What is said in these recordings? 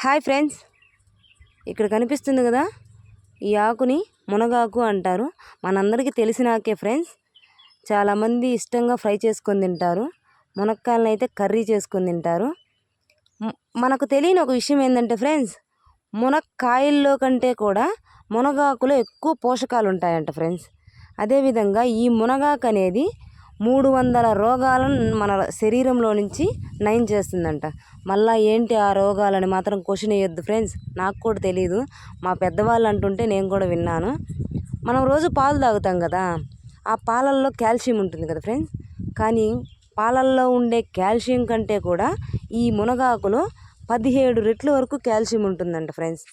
Hi friends, ఇక్కడ కనిపిస్తుంది కదా, ఈ ఆకుని మునగాకు అంటారు. మనందరికీ తెలిసిన ఆకే ఫ్రెండ్స్. చాలామంది ఇష్టంగా ఫ్రై చేసుకొని తింటారు. మునక్కాయలను అయితే కర్రీ చేసుకొని తింటారు. మనకు తెలియని ఒక విషయం ఏంటంటే ఫ్రెండ్స్, మునక్కాయల్లో కంటే కూడా మునగాకులో ఎక్కువ పోషకాలు ఉంటాయంట ఫ్రెండ్స్. అదేవిధంగా ఈ మునగాకు అనేది 300 రోగాలను మన శరీరంలో నుంచి నయం చేస్తుందంట. మళ్ళీ ఏంటి ఆ రోగాలని మాత్రం క్వశ్చన్ వేయొద్దు ఫ్రెండ్స్, నాకు కూడా తెలియదు. మా పెద్దవాళ్ళు అంటుంటే నేను కూడా విన్నాను. మనం రోజు పాలు తాగుతాం కదా, ఆ పాలల్లో కాల్షియం ఉంటుంది కదా ఫ్రెండ్స్. కానీ పాలల్లో ఉండే కాల్షియం కంటే కూడా ఈ మునగాకులో 17 రెట్ల వరకు కాల్షియం ఉంటుందంట ఫ్రెండ్స్.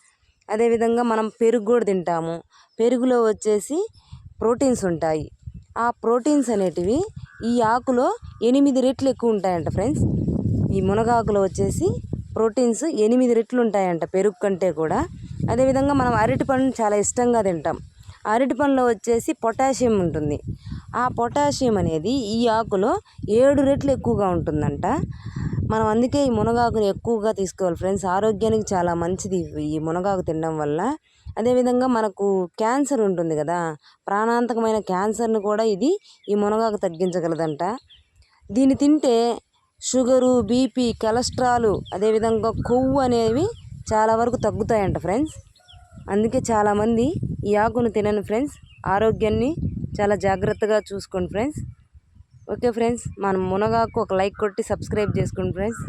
అదేవిధంగా మనం పెరుగు కూడా తింటాము. పెరుగులో వచ్చేసి ప్రోటీన్స్ ఉంటాయి. ఆ ప్రోటీన్స్ అనేటివి ఈ ఆకులో 8 రెట్లు ఎక్కువ ఉంటాయంట ఫ్రెండ్స్. ఈ మునగాకులో వచ్చేసి ప్రోటీన్స్ 8 రెట్లు ఉంటాయంట పెరుగు కంటే కూడా. అదేవిధంగా మనం అరటి పండుని చాలా ఇష్టంగా తింటాం. అరటి పండులో వచ్చేసి పొటాషియం ఉంటుంది. ఆ పొటాషియం అనేది ఈ ఆకులో 7 రెట్లు ఎక్కువగా ఉంటుందంట. మనం అందుకే ఈ మునగాకుని ఎక్కువగా తీసుకోవాలి ఫ్రెండ్స్. ఆరోగ్యానికి చాలా మంచిది ఈ మునగాకు తినడం వల్ల. అదేవిధంగా మనకు క్యాన్సర్ ఉంటుంది కదా, ప్రాణాంతకమైన క్యాన్సర్ని కూడా ఈ మునగాకు తగ్గించగలదంట. దీన్ని తింటే షుగరు, బీపీ, కొలెస్ట్రాల్, అదేవిధంగా కొవ్వు అనేవి చాలా వరకు తగ్గుతాయంట ఫ్రెండ్స్. అందుకే చాలామంది ఈ ఆకును తినను ఫ్రెండ్స్. ఆరోగ్యాన్ని చాలా జాగ్రత్తగా చూసుకోండి ఫ్రెండ్స్. ఓకే ఫ్రెండ్స్, మనం మునగాకు ఒక లైక్ కొట్టి సబ్స్క్రైబ్ చేసుకోండి ఫ్రెండ్స్.